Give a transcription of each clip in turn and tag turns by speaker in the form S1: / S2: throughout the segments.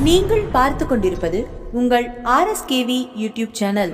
S1: நீங்கள் பார்த்து கொண்டிருப்பது உங்கள் RSKV யூடியூப் சேனல்.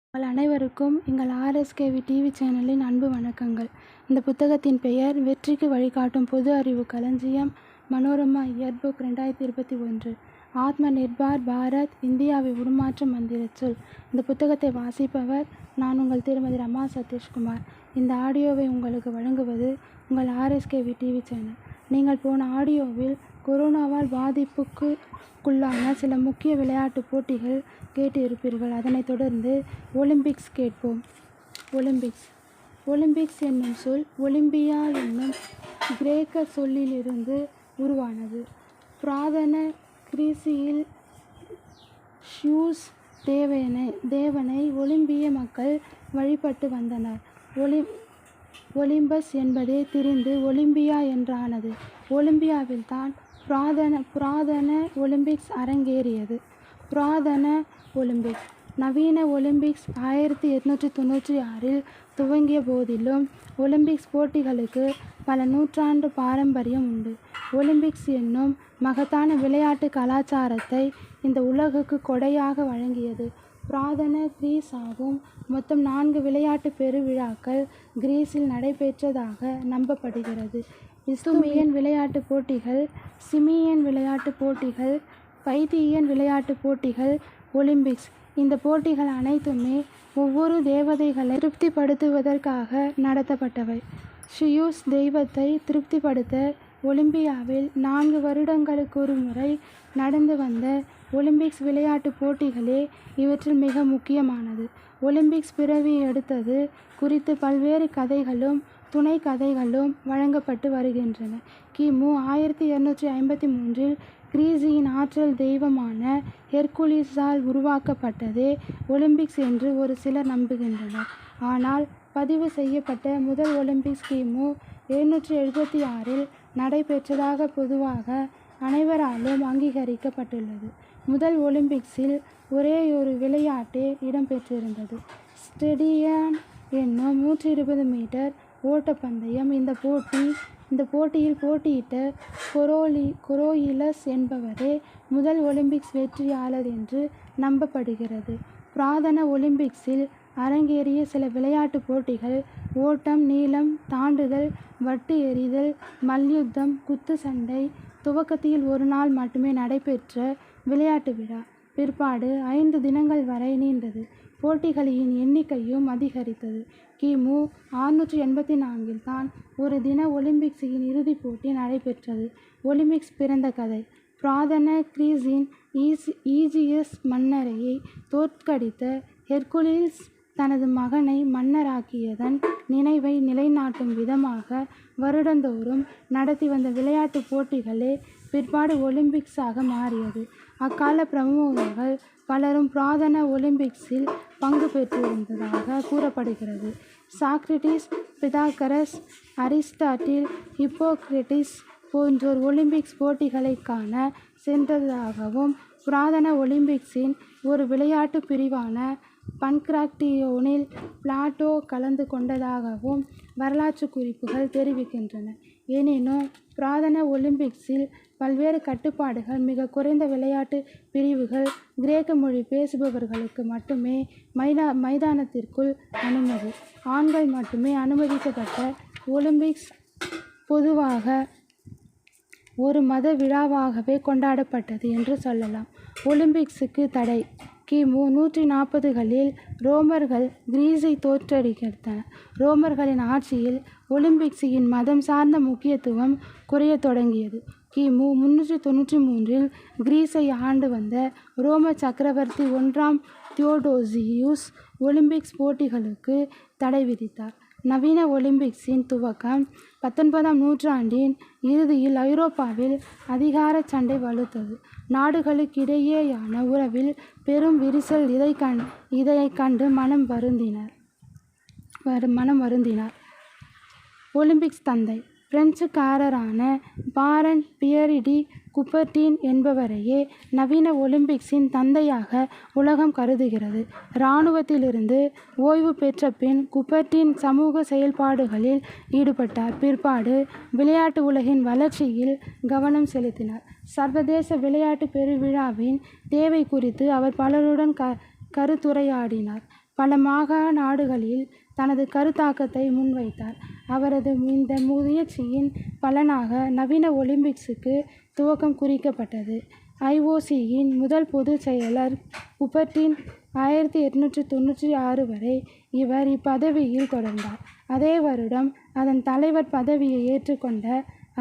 S2: உங்கள் அனைவருக்கும் எங்கள் RSKV டிவி சேனலின் அன்பு வணக்கங்கள். இந்த புத்தகத்தின் பெயர் வெற்றிக்கு வழிகாட்டும் பொது அறிவு களஞ்சியம், மனோரமா இயர் புக் 2021. ஆத்ம நிர்பார் பாரத், இந்தியாவை உருமாற்றும் மந்திர சொல். இந்த புத்தகத்தை வாசிப்பவர் நான் உங்கள் திருமதி ரமா சதீஷ்குமார். இந்த ஆடியோவை உங்களுக்கு வழங்குவது உங்கள் RSKV டிவி சேனல். நீங்கள் போன ஆடியோவில் கொரோனாவால் பாதிப்புக்குள்ளான சில முக்கிய விளையாட்டு போட்டிகள் கேட்டு இருப்பீர்கள். அதனைத் தொடர்ந்து ஒலிம்பிக்ஸ் கேட்போம். ஒலிம்பிக்ஸ் என்னும் சொல் ஒலிம்பியா என்னும் கிரேக்க சொல்லிலிருந்து உருவானது. புராதன கிரீசியில் ஷியூஸ் தேவனை ஒலிம்பிய மக்கள் வழிபட்டு வந்தனர். ஒலிம்பஸ் என்பதே திரிந்து ஒலிம்பியா என்றானது. ஒலிம்பியாவில் தான் புராதன ஒலிம்பிக்ஸ் அரங்கேறியது. புராதன ஒலிம்பிக்ஸ். நவீன ஒலிம்பிக்ஸ் 1896 துவங்கிய போதிலும் ஒலிம்பிக்ஸ் போட்டிகளுக்கு பல நூற்றாண்டு பாரம்பரியம் உண்டு. ஒலிம்பிக்ஸ் என்னும் மகத்தான விளையாட்டு கலாச்சாரத்தை இந்த உலகுக்கு கொடையாக வழங்கியது புராதன கிரீஸ் ஆகும். மொத்தம் 4 விளையாட்டு பெருவிழாக்கள் கிரீஸில் நடைபெற்றதாக நம்பப்படுகிறது. இஸ்துமியன் விளையாட்டுப் போட்டிகள், சிமியன் விளையாட்டுப் போட்டிகள், பைத்தியன் விளையாட்டுப் போட்டிகள், ஒலிம்பிக்ஸ். இந்த போட்டிகள் அனைத்துமே ஒவ்வொரு தேவதைகளை திருப்திப்படுத்துவதற்காக நடத்தப்பட்டவை. ஷியூஸ் தெய்வத்தை திருப்திப்படுத்த ஒலிம்பியாவில் 4 வருடங்களுக்கொரு முறை நடந்து வந்த ஒலிம்பிக்ஸ் விளையாட்டுப் போட்டிகளே இவற்றில் மிக முக்கியமானது. ஒலிம்பிக்ஸ் பிறவி எடுத்தது குறித்து பல்வேறு கதைகளும் துணை கதைகளும் வழங்கப்பட்டு வருகின்றன. கிமு 1253 கிரீஸின் ஆற்றல் தெய்வமான ஹெர்குலிஸால் உருவாக்கப்பட்டதே ஒலிம்பிக்ஸ் என்று ஒரு சிலர் நம்புகின்றனர். ஆனால் பதிவு செய்யப்பட்ட முதல் ஒலிம்பிக்ஸ் கிமு 776 நடைபெற்றதாக பொதுவாக அனைவராலும் அங்கீகரிக்கப்பட்டுள்ளது. முதல் ஒலிம்பிக்ஸில் ஒரேயொரு விளையாட்டே இடம்பெற்றிருந்தது, ஸ்டேடியம் என்னும் 120 மீட்டர் ஓட்டப்பந்தயம். இந்த போட்டியில் போட்டியிட்ட கொரோயிலஸ் என்பவரே முதல் ஒலிம்பிக்ஸ் வெற்றியாளர் என்று நம்பப்படுகிறது. புராதன ஒலிம்பிக்ஸில் அரங்கேறிய சில விளையாட்டுப் போட்டிகள் ஓட்டம், நீளம் தாண்டுதல், வட்டு எறிதல், மல்யுத்தம், குத்துச்சண்டை. துவக்கத்தில் ஒரு நாள் மட்டுமே நடைபெற்ற விளையாட்டு விழா பிற்பாடு 5 தினங்கள் வரை நீண்டது. போட்டிகளின் எண்ணிக்கையும் அதிகரித்தது. கிமு 684 தான் ஒரு தின ஒலிம்பிக்ஸின் இறுதிப் போட்டி நடைபெற்றது. ஒலிம்பிக்ஸ் பிறந்த கதை. புராதன கிரீஸின் ஈஜியஸ் மன்னரையை தோற்கடித்த ஹெர்குலிஸ் தனது மகனை மன்னராக்கியதன் நினைவை நிலைநாட்டும் விதமாக வருடந்தோறும் நடத்தி வந்த விளையாட்டுப் போட்டிகளே பிற்பாடு ஒலிம்பிக்ஸாக மாறியது. அக்கால பிரமுகர்கள் பலரும் புராதன ஒலிம்பிக்ஸில் பங்கு பெற்றிருந்ததாக கூறப்படுகிறது. சாக்ரட்டிஸ், பிதாகரஸ், அரிஸ்டாட்டில், ஹிப்போக்ரட்டிஸ் போன்றோர் ஒலிம்பிக்ஸ் போட்டிகளை காண சென்றதாகவும், புராதன ஒலிம்பிக்ஸின் ஒரு விளையாட்டு பிரிவான பன்கிராக்டியோனில் பிளாட்டோ கலந்து கொண்டதாகவும் வரலாற்று குறிப்புகள் தெரிவிக்கின்றன. எனினும் புராதன ஒலிம்பிக்ஸில் பல்வேறு கட்டுப்பாடுகள், மிக குறைந்த விளையாட்டு பிரிவுகள், கிரேக்க மொழி பேசுபவர்களுக்கு மட்டுமே மைதானத்திற்குள் அனுமதி, ஆண்கள் மட்டுமே அனுமதிக்கப்பட்ட ஒலிம்பிக்ஸ் பொதுவாக ஒரு மத விழாவாகவே கொண்டாடப்பட்டது என்று சொல்லலாம். ஒலிம்பிக்ஸுக்கு தடை. கிமு 140களில் ரோமர்கள் கிரீஸை தோற்கடித்தனர். ரோமர்களின் ஆட்சியில் ஒலிம்பிக்ஸின் மதம் சார்ந்த முக்கியத்துவம் குறையத் தொடங்கியது. கிமு 393 கிரீஸை ஆண்டு வந்த ரோம சக்கரவர்த்தி 1ஆம் தியோடோசியுஸ் ஒலிம்பிக்ஸ் போட்டிகளுக்கு தடை விதித்தார். நவீன ஒலிம்பிக்ஸின் துவக்கம் 19ஆம் நூற்றாண்டின் இறுதியில் ஐரோப்பாவில் அதிகார சண்டை வலுத்தது. நாடுகளுக்கிடையேயான உறவில் பெரும் விரிசல். இதைக் கண்டு மனம் வருந்தினார். ஒலிம்பிக்ஸ் தந்தை. பிரெஞ்சுக்காரரான பாரன் பியரி டி குபர்டீன் என்பவரையே நவீன ஒலிம்பிக்ஸின் தந்தையாக உலகம் கருதுகிறது. இராணுவத்திலிருந்து ஓய்வு பெற்ற பின் குபர்டீன் சமூக செயல்பாடுகளில் ஈடுபட்டார். பிற்பாடு விளையாட்டு உலகின் வளர்ச்சியில் கவனம் செலுத்தினார். சர்வதேச விளையாட்டு பெருவிழாவின் தேவை குறித்து அவர் பலருடன் கருத்துரையாடினார். பல மாநாடுகளில் தனது கருத்தாக்கத்தை முன்வைத்தார். அவரது இந்த முயற்சியின் பலனாக நவீன ஒலிம்பிக்ஸுக்கு துவக்கம் குறிக்கப்பட்டது. IOC-யின் முதல் பொதுச் செயலர் குபர்டீன் 1896 வரை இவர் இப்பதவியில் தொடர்ந்தார். அதே வருடம் அதன் தலைவர் பதவியை ஏற்றுக்கொண்ட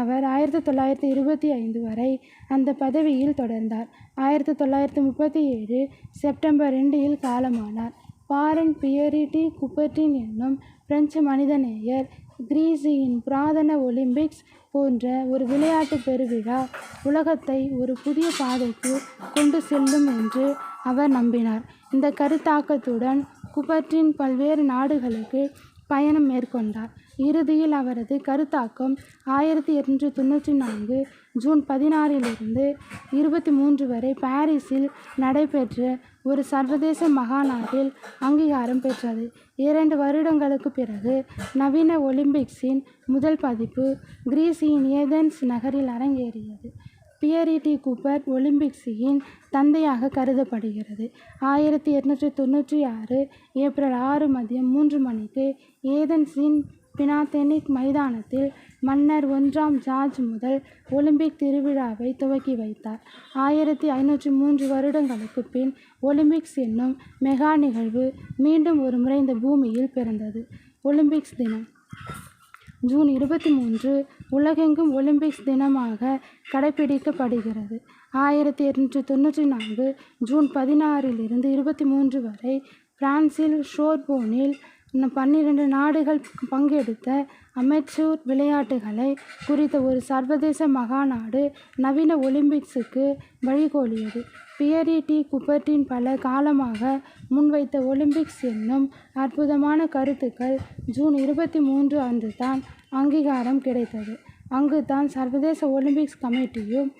S2: அவர் 1925 வரை அந்த பதவியில் தொடர்ந்தார். 1937 செப்டம்பர் 2 காலமானார். பாரன் பியரி டி குபர்டீன் என்னும் பிரெஞ்சு மனிதநேயர் கிரீஸின் புராதன ஒலிம்பிக்ஸ் போன்ற ஒரு விளையாட்டு பெருவிழா உலகத்தை ஒரு புதிய பாதைக்கு கொண்டு செல்லும் என்று அவர் நம்பினார். இந்த கருத்தாக்கத்துடன் குபர்டீன் பல்வேறு நாடுகளுக்கு பயணம் மேற்கொண்டார். இறுதியில் அவரது கருத்தாக்கம் 1894 ஜூன் 16 23 வரை பாரிஸில் நடைபெற்ற ஒரு சர்வதேச மகாநாட்டில் அங்கீகாரம் பெற்றது. 2 வருடங்களுக்கு பிறகு நவீன ஒலிம்பிக்ஸின் முதல் பதிப்பு கிரீஸின் ஏதென்ஸ் நகரில் அரங்கேறியது. பியரி டி குபர் ஒலிம்பிக்ஸின் தந்தையாக கருதப்படுகிறது. 1896 ஏப்ரல் 6 மதியம் 3 மணிக்கு ஏதென்ஸின் பினாத்தெனிக் மைதானத்தில் மன்னர் 1ஆம் ஜார்ஜ் முதல் ஒலிம்பிக் திருவிழாவை துவக்கி வைத்தார். 1503 வருடங்களுக்கு பின் ஒலிம்பிக்ஸ் என்னும் மெகா நிகழ்வு மீண்டும் ஒரு முறை இந்த பூமியில் பிறந்தது. ஒலிம்பிக்ஸ் தினம் ஜூன் 23 உலகெங்கும் ஒலிம்பிக்ஸ் தினமாக கடைபிடிக்கப்படுகிறது. 1894 ஜூன் 16 23 வரை பிரான்சில் சோர்போனில் 12 நாடுகள் பங்கெடுத்த அமெச்சூர் விளையாட்டுகளை குறித்த ஒரு சர்வதேச மகாநாடு நவீன ஒலிம்பிக்ஸுக்கு வழிகோலியது. பியரி டி குபர்டீன் பல காலமாக முன்வைத்த ஒலிம்பிக்ஸ் என்னும் அற்புதமான கருத்துக்கள் ஜூன் 23 அன்று தான் அங்கீகாரம் கிடைத்தது. அங்குதான் சர்வதேச ஒலிம்பிக்ஸ் கமிட்டியும்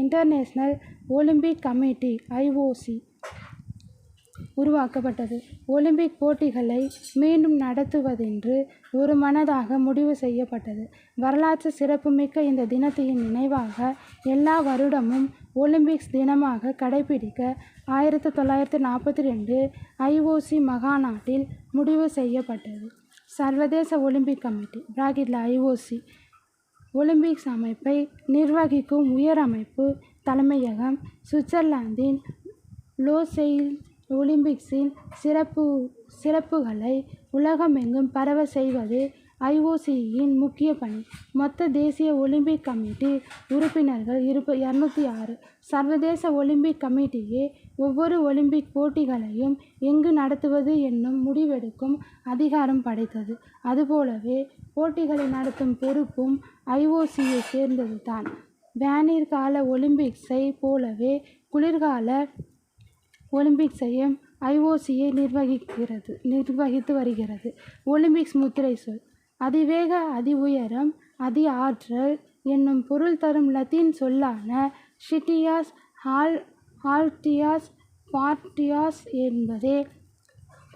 S2: இன்டர்நேஷனல் ஒலிம்பிக் கமிட்டி IOC உருவாக்கப்பட்டது. ஒலிம்பிக் போட்டிகளை மீண்டும் நடத்துவதென்று ஒரு மனதாக முடிவு செய்யப்பட்டது. வரலாற்று சிறப்புமிக்க இந்த தினத்தின் நினைவாக எல்லா வருடமும் ஒலிம்பிக்ஸ் தினமாக கடைபிடிக்க 1942 IOC மகாநாட்டில் முடிவு செய்யப்பட்டது. சர்வதேச ஒலிம்பிக் கமிட்டி IOC ஒலிம்பிக்ஸ் அமைப்பை நிர்வகிக்கும் உயர் அமைப்பு தலைமையகம் சுவிட்சர்லாந்தின் லோசெயில். ஒலிம்பிக்ஸின் சிறப்புகளை உலகமெங்கும் பரவ செய்வது IOC-யின் முக்கிய பணி. மொத்த தேசிய ஒலிம்பிக் கமிட்டி உறுப்பினர்கள் 206. சர்வதேச ஒலிம்பிக் கமிட்டியே ஒவ்வொரு ஒலிம்பிக் போட்டிகளையும் எங்கு நடத்துவது என்னும் முடிவெடுக்கும் அதிகாரம் படைத்தது. அதுபோலவே போட்டிகளை நடத்தும் பொறுப்பும் IOC-யை சேர்ந்தது தான். வேனிற்கால ஒலிம்பிக்ஸை போலவே குளிர்கால ஒலிம்பிக்ஸையும் IOC-யை நிர்வகித்து வருகிறது. ஒலிம்பிக்ஸ் முத்திரை சொல் அதிவேக, அதி உயரம், அதி ஆற்றல் என்னும் பொருள் தரும் லத்தீன் சொல்லான ஷிட்டியாஸ் ஆல்டியாஸ் பார்ட்டியாஸ் என்பதே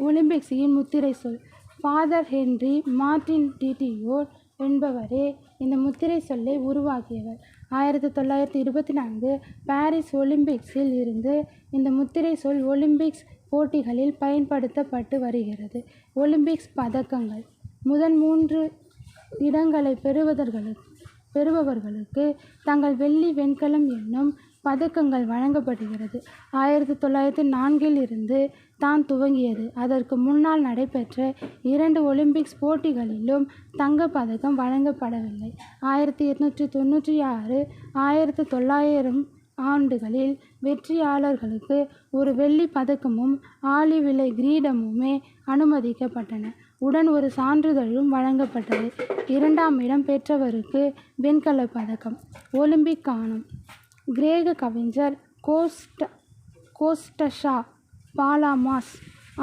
S2: ஒலிம்பிக்ஸின் முத்திரை சொல். ஃபாதர் ஹென்றி மார்ட்டின் டிடியோர் என்பவரே இந்த முத்திரை சொல்லை உருவாக்கியவர். 1924 பாரிஸ் ஒலிம்பிக்ஸில் இருந்து இந்த முத்திரை சொல் ஒலிம்பிக்ஸ் போட்டிகளில் பயன்படுத்தப்பட்டு வருகிறது. ஒலிம்பிக்ஸ் பதக்கங்கள் முதல் 3 இடங்களை பெறுபவர்களுக்கு தங்கள் வெள்ளி, வெண்கலம் என்னும் பதக்கங்கள் வழங்கப்படுகிறது. 1904 இருந்து தான் துவங்கியது. அதற்கு முன்னால் நடைபெற்ற 2 ஒலிம்பிக்ஸ் போட்டிகளிலும் தங்கப் பதக்கம் வழங்கப்படவில்லை. 1896, 1900 ஆண்டுகளில் வெற்றியாளர்களுக்கு ஒரு வெள்ளி பதக்கமும் ஆலிவ் இலை கிரீடமுமே அனுமதிக்கப்பட்டன. உடன் ஒரு சான்றிதழும் வழங்கப்பட்டது. 2ஆம் இடம் பெற்றவருக்கு வெண்கலப் பதக்கம். ஒலிம்பிக் கானம் கிரேக்க கவிஞர் கோஸ்டஷா பாலாமாஸ்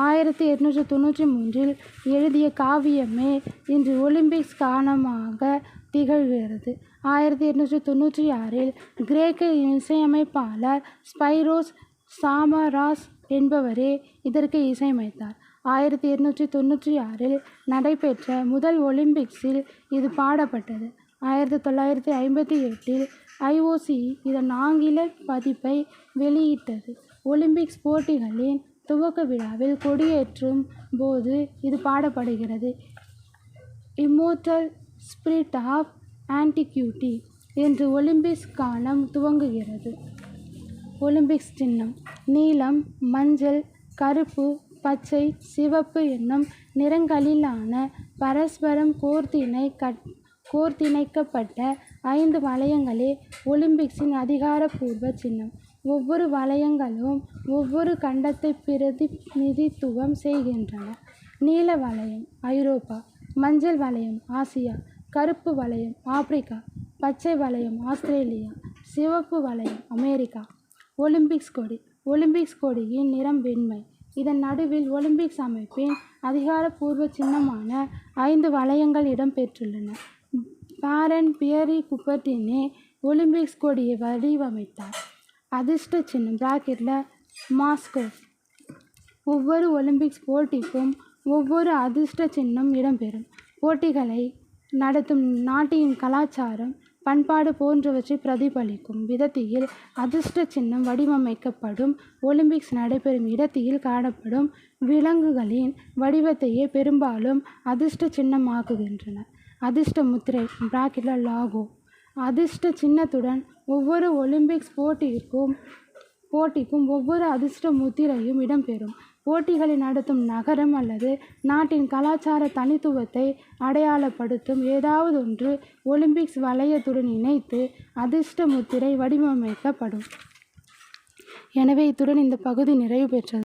S2: 1893 எழுதிய காவியமே இன்று ஒலிம்பிக்ஸ் கானமாக திகழ்கிறது. 1896 கிரேக்க இசையமைப்பாளர் ஸ்பைரோஸ் சாமராஸ் என்பவரே இதற்கு இசையமைத்தார். 1896 நடைபெற்ற முதல் ஒலிம்பிக்ஸில் இது பாடப்பட்டது. 1958 IOC இதன் ஆங்கில பதிப்பை வெளியிட்டது. ஒலிம்பிக்ஸ் போட்டிகளின் துவக்க விழாவில் கொடியேற்றும் போது இது பாடப்படுகிறது. இம்மோர்டல் ஸ்பிரிட் ஆஃப் ஆன்டிக்யூட்டி என்று ஒலிம்பிக்ஸ் காலம் துவங்குகிறது. ஒலிம்பிக்ஸ் சின்னம் நீலம், மஞ்சள், கருப்பு, பச்சை, சிவப்பு என்னும் நிறங்களிலான பரஸ்பரம் கோர்த்திணைக்கப்பட்ட 5 வளையங்களே ஒலிம்பிக்ஸின் அதிகாரப்பூர்வ சின்னம். ஒவ்வொரு வளையங்களும் ஒவ்வொரு கண்டத்தை பிரதிநிதித்துவம் செய்கின்றன. நீல வளையம் ஐரோப்பா, மஞ்சள் வளையம் ஆசியா, கருப்பு வளையம் ஆப்பிரிக்கா, பச்சை வளையம் ஆஸ்திரேலியா, சிவப்பு வளையம் அமெரிக்கா. ஒலிம்பிக்ஸ் கொடி ஒலிம்பிக்ஸ் கொடியின் நிறம் வெண்மை. இதன் நடுவில் ஒலிம்பிக்ஸ் அமைப்பின் அதிகாரப்பூர்வ சின்னமான 5 வளையங்கள் இடம்பெற்றுள்ளன. பாரன் பியரி குபர்டினே ஒலிம்பிக்ஸ் கொடியை வடிவமைத்தார். அதிர்ஷ்ட சின்னம் மாஸ்கோ. ஒவ்வொரு ஒலிம்பிக்ஸ் போட்டிக்கும் ஒவ்வொரு அதிர்ஷ்ட சின்னம் இடம்பெறும். போட்டிகளை நடத்தும் நாட்டின் கலாச்சாரம், பண்பாடு போன்றவற்றை பிரதிபலிக்கும் விதத்தில் அதிர்ஷ்ட சின்னம் வடிவமைக்கப்படும். ஒலிம்பிக்ஸ் நடைபெறும் இடத்தில் காணப்படும் விலங்குகளின் வடிவத்தையே பெரும்பாலும் அதிர்ஷ்ட சின்னமாக்குகின்றன. அதிர்ஷ்ட முத்திரை லாகோ. அதிர்ஷ்ட சின்னத்துடன் ஒவ்வொரு ஒலிம்பிக்ஸ் போட்டிக்கும் ஒவ்வொரு அதிர்ஷ்ட முத்திரையும் இடம்பெறும். போட்டிகளை நடத்தும் நகரம் அல்லது நாட்டின் கலாச்சார தனித்துவத்தை அடையாளப்படுத்தும் ஏதாவதொன்று ஒலிம்பிக்ஸ் வளையத்துடன் இணைத்து அதிர்ஷ்ட முத்திரை வடிவமைக்கப்படும். எனவே இத்துடன் இந்த பகுதி நிறைவு பெற்றது.